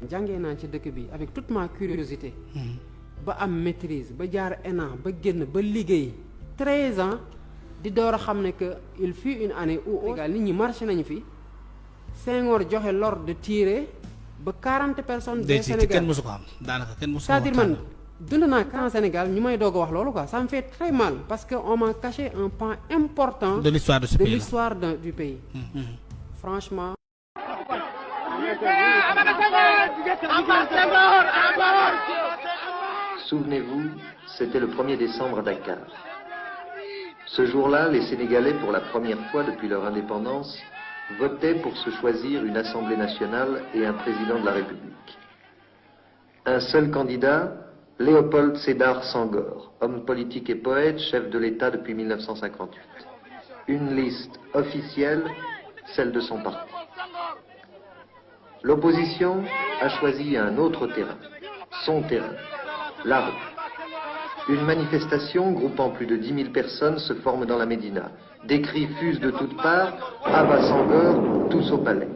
jàngee naa ci dëkk bi avec toute ma curiosité. ba am maîtrise ba jaar ENA ba génn ba liggéey 13 ans di door a xam ne que il fut une année où nit ñi marché nañu fi Senghor joxe l'ordre de tirer ba 40 personnes. des Sénégal kenn mësu ko am daanaka kenn mësu ko c'est-à-dire man dund naa camp Sénégal ñu may doog a wax loolu quoi ça me fait très mal parce que on m'a caché un pan important. de l'histoire de ce pays, de l'histoire du pays. Franchement. Souvenez-vous, c'était le 1er décembre à Dakar. Ce jour-là, les Sénégalais, pour la première fois depuis leur indépendance, votaient pour se choisir une Assemblée nationale et un président de la République. Un seul candidat, Léopold Sédar Senghor, homme politique et poète, chef de l'État depuis 1958. Une liste officielle, celle de son parti. L'opposition a choisi un autre terrain, son terrain, la rue. Une manifestation groupant plus de 10 000 personnes se forme dans la Médina. Des cris fusent de toutes parts, Abba Senghor, tous au palais.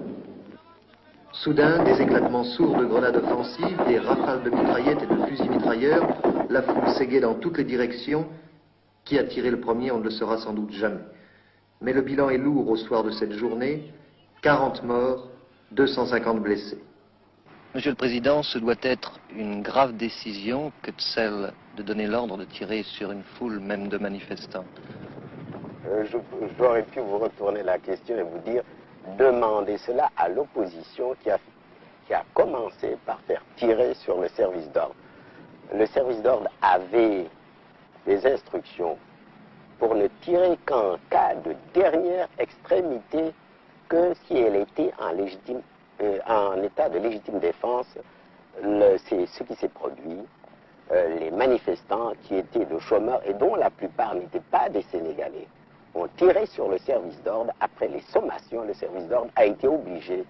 Soudain, des éclatements sourds de grenades offensives, des rafales de mitraillettes et de fusils mitrailleurs, la foule s'égaye dans toutes les directions. Qui a tiré le premier, on ne le saura sans doute jamais. Mais le bilan est lourd au soir de cette journée, 40 morts, 250 blessés. Monsieur le Président, ce doit être une grave décision que celle de donner l'ordre de tirer sur une foule, même de manifestants. J'aurais pu vous retourner la question et vous dire, demandez cela à l'opposition qui a commencé par faire tirer sur le service d'ordre. Le service d'ordre avait des instructions pour ne tirer qu'en cas de dernière extrémité, que si elle était en état de légitime défense. C'est ce qui s'est produit. Les manifestants qui étaient de chômeurs et dont la plupart n'étaient pas des Sénégalais ont tiré sur le service d'ordre. Après les sommations, le service d'ordre a été obligé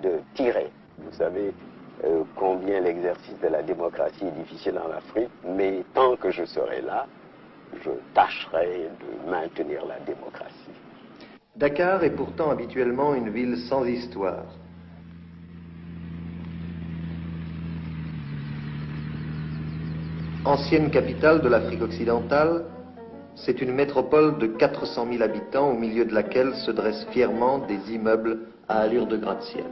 de tirer. Vous savez combien l'exercice de la démocratie est difficile en Afrique, mais tant que je serai là, je tâcherai de maintenir la démocratie. Dakar est pourtant habituellement une ville sans histoire. Ancienne capitale de l'Afrique occidentale, c'est une métropole de 400 000 habitants au milieu de laquelle se dressent fièrement des immeubles à allure de gratte-ciel.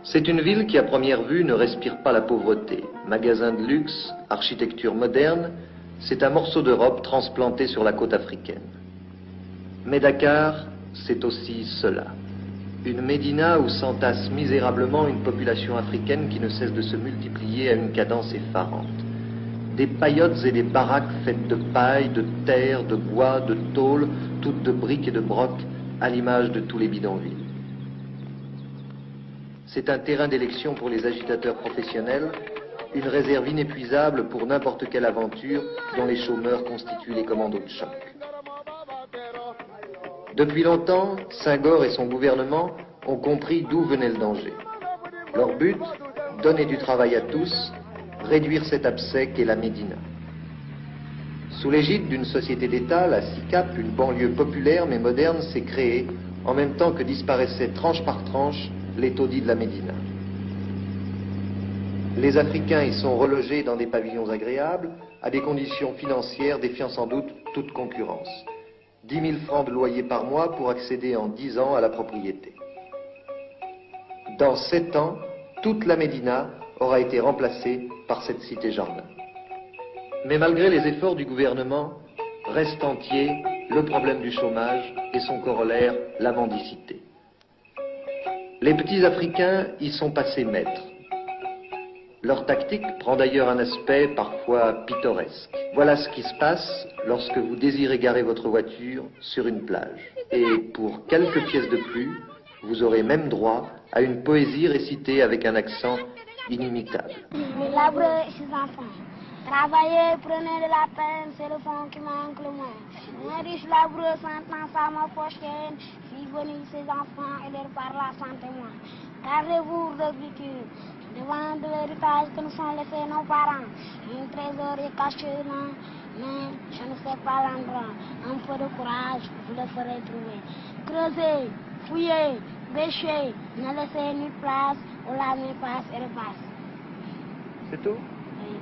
C'est une ville qui, à première vue, ne respire pas la pauvreté. Magasins de luxe, architecture moderne, c'est un morceau d'Europe transplanté sur la côte africaine. Mais Dakar, c'est aussi cela. Une médina où s'entasse misérablement une population africaine qui ne cesse de se multiplier à une cadence effarante. Des paillotes et des baraques faites de paille, de terre, de bois, de tôle, toutes de briques et de brocs, à l'image de tous les bidonvilles. C'est un terrain d'élection pour les agitateurs professionnels, une réserve inépuisable pour n'importe quelle aventure dont les chômeurs constituent les commandos de choc. Depuis longtemps, Senghor et son gouvernement ont compris d'où venait le danger. Leur but, donner du travail à tous, réduire cet abcès qu'est la Médina. Sous l'égide d'une société d'État, la SICAP, une banlieue populaire mais moderne s'est créée en même temps que disparaissait tranche par tranche les taudis de la Médina. Les Africains y sont relogés dans des pavillons agréables, à des conditions financières défiant sans doute toute concurrence. 10 000 francs de loyer par mois pour accéder en 10 ans à la propriété. Dans 7 ans, toute la Médina aura été remplacée par cette cité-jardin. Mais malgré les efforts du gouvernement, reste entier le problème du chômage et son corollaire, la mendicité. Les petits Africains y sont passés maîtres. Leur tactique prend d'ailleurs un aspect parfois pittoresque. Voilà ce qui se passe lorsque vous désirez garer votre voiture sur une plage. Et pour quelques pièces de plus, vous aurez même droit à une poésie récitée avec un accent inimitable. Labourez ses enfants, travaillez, prenez de la peine, c'est le fond qui manque le moins. Un riche laboureux s'entend sa ma prochaine, fit venir ses enfants et leur parla sans témoin. Gardez-vous d'agriculture. Devant de l'héritage que nous sont laissés nos parents. Un trésor est caché, non, mais je ne sais pas l'endroit. Un peu de courage, vous le ferez trouver. Creusez, fouillez, Bécher, ne laisser ni place où la main passe et repasse. C'est tout? Oui.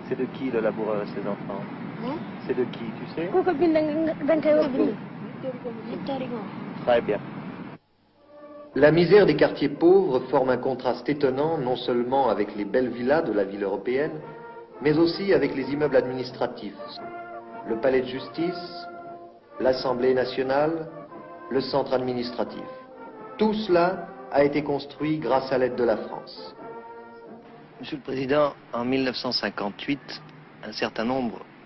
C'est de qui le laboureur et ses enfants? Hein? C'est de qui, tu sais? Victor Hugo. Très bien. La misère des quartiers pauvres forme un contraste étonnant non seulement avec les belles villas de la ville européenne, mais aussi avec les immeubles administratifs, le palais de justice, l'Assemblée nationale, le centre administratif. Tout cela a été construit grâce à l'aide de la France. Monsieur le Président, en 1958,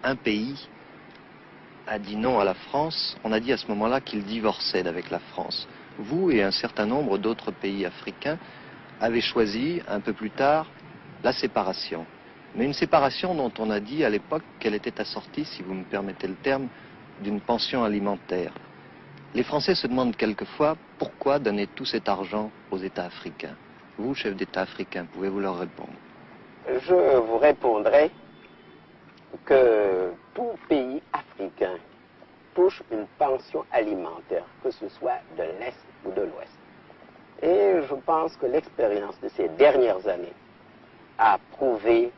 un pays a dit non à la France. On a dit à ce moment-là qu'il divorçait d'avec la France. Vous et un certain nombre d'autres pays africains avez choisi, un peu plus tard, la séparation. Mais une séparation dont on a dit à l'époque qu'elle était assortie, si vous me permettez le terme, d'une pension alimentaire. Les Français se demandent quelquefois pourquoi donner tout cet argent aux États africains. Vous, chef d'État africain, pouvez-vous leur répondre? Je vous répondrai que tout pays africain touche une pension alimentaire, que ce soit de l'Est ou de l'Ouest. Et je pense que l'expérience de ces dernières années a prouvé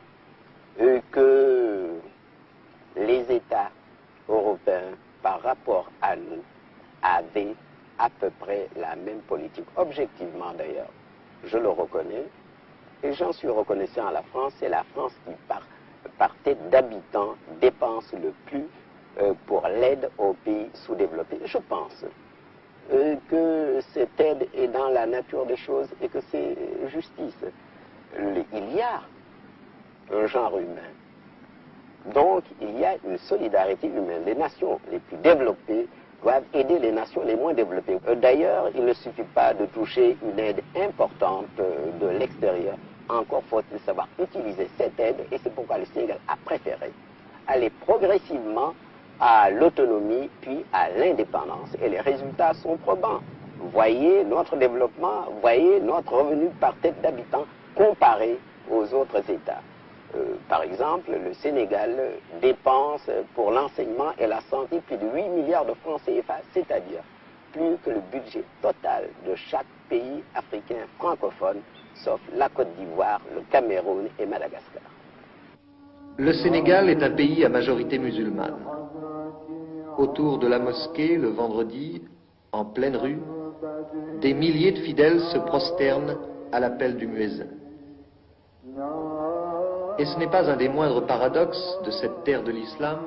que les États européens, par rapport à nous, avaient à peu près la même politique. Objectivement d'ailleurs, je le reconnais, et j'en suis reconnaissant à la France. C'est la France qui, par tête d'habitants, dépense le plus pour l'aide aux pays sous-développés. Je pense que cette aide est dans la nature des choses et que c'est justice. Il y a un genre humain. Donc, il y a une solidarité humaine. Les nations les plus développées doivent aider les nations les moins développées. D'ailleurs, il ne suffit pas de toucher une aide importante de l'extérieur. Encore faut-il savoir utiliser cette aide, et c'est pourquoi le Sénégal a préféré aller progressivement à l'autonomie, puis à l'indépendance. Et les résultats sont probants. Voyez notre développement, voyez notre revenu par tête d'habitant comparé aux autres États. Par exemple, le Sénégal dépense pour l'enseignement et la santé plus de 8 milliards de francs CFA, c'est-à-dire plus que le budget total de chaque pays africain francophone, sauf la Côte d'Ivoire, le Cameroun et Madagascar. Le Sénégal est un pays à majorité musulmane. Autour de la mosquée, le vendredi, en pleine rue, des milliers de fidèles se prosternent à l'appel du muezzin. Et ce n'est pas un des moindres paradoxes de cette terre de l'islam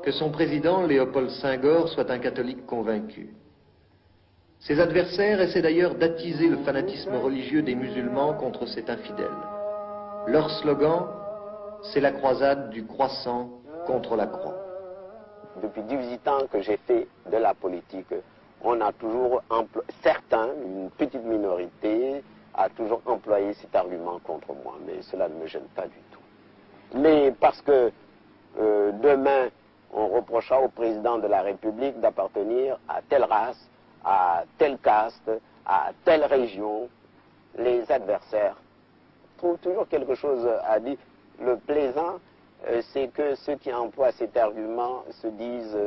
que son président, Léopold Senghor, soit un catholique convaincu. Ses adversaires essaient d'ailleurs d'attiser le fanatisme religieux des musulmans contre cet infidèle. Leur slogan, c'est la croisade du croissant contre la croix. Depuis 18 ans que j'ai fait de la politique, on a toujours certains, une petite minorité, a toujours employé cet argument contre moi, mais cela ne me gêne pas du tout. Mais parce que demain, on reprochera au président de la République d'appartenir à telle race, à telle caste, à telle région, les adversaires trouvent toujours quelque chose à dire. Le plaisant, c'est que ceux qui emploient cet argument se disent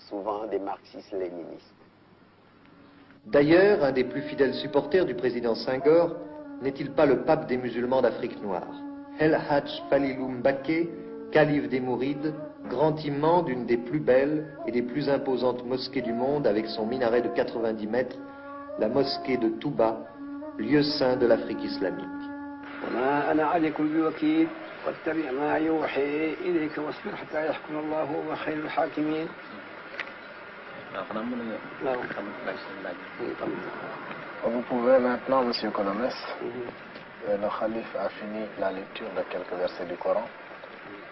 souvent des marxistes-léninistes. D'ailleurs, un des plus fidèles supporters du président Senghor n'est-il pas le pape des musulmans d'Afrique noire, El Hadj Falilou Mbaké, calife des Mourides, grand imam d'une des plus belles et des plus imposantes mosquées du monde avec son minaret de 90 mètres, la mosquée de Touba, lieu saint de l'Afrique islamique. Vous pouvez maintenant, Monsieur Colomès, le calife a fini la lecture de quelques versets du Coran.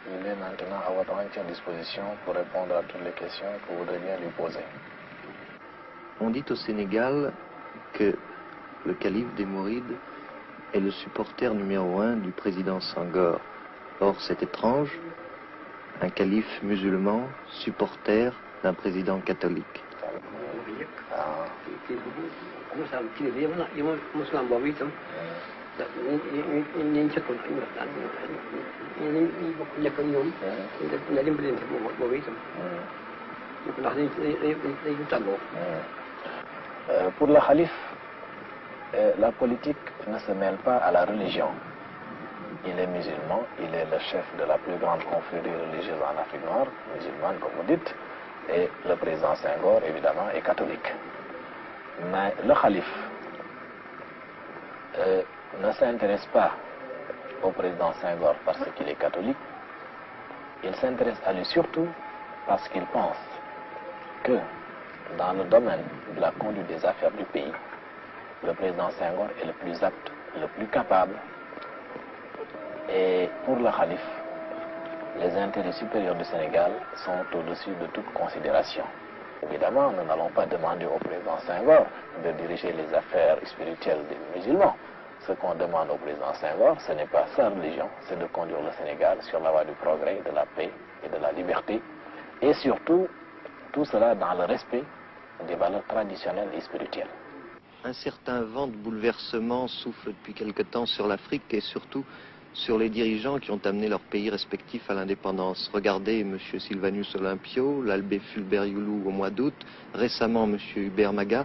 Il est maintenant à votre entière disposition pour répondre à toutes les questions que vous voudrez bien lui poser. On dit au Sénégal que le calife des Mourides est le supporter numéro 1 du président Senghor. Or, c'est étrange, un calife musulman, supporter d'un président catholique. Pour le calife, La politique ne se mêle pas à la religion. Il est musulman, il est le chef de la plus grande confrérie religieuse en Afrique noire, musulmane comme vous dites, et le président Senghor, évidemment, est catholique. Mais le calife ne s'intéresse pas au président Senghor parce qu'il est catholique, il s'intéresse à lui surtout parce qu'il pense que dans le domaine de la conduite des affaires du pays, le président Senghor est le plus apte, le plus capable. Et pour le calife, les intérêts supérieurs du Sénégal sont au-dessus de toute considération. Évidemment, nous n'allons pas demander au président Senghor de diriger les affaires spirituelles des musulmans. Ce qu'on demande au président Senghor, ce n'est pas sa religion, c'est de conduire le Sénégal sur la voie du progrès, de la paix et de la liberté. Et surtout, tout cela dans le respect des valeurs traditionnelles et spirituelles. Un certain vent de bouleversement souffle depuis quelque temps sur l'Afrique et surtout sur les dirigeants qui ont amené leurs pays respectifs à l'indépendance. Regardez M. Sylvanus Olympio, l'Albé Fulbert Youlou au mois d'août, récemment M. Hubert Maga.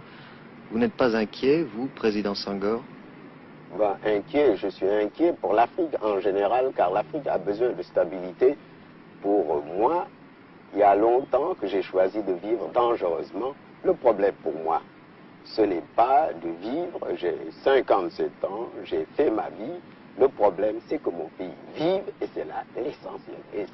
Vous n'êtes pas inquiet, vous, président Senghor? Inquiet, je suis inquiet pour l'Afrique en général, car l'Afrique a besoin de stabilité. Pour moi, il y a longtemps que j'ai choisi de vivre dangereusement. Le problème pour moi, ce n'est pas de vivre, j'ai 57 ans, j'ai fait ma vie. Le problème, c'est que mon pays vive, et c'est là l'essentiel. Et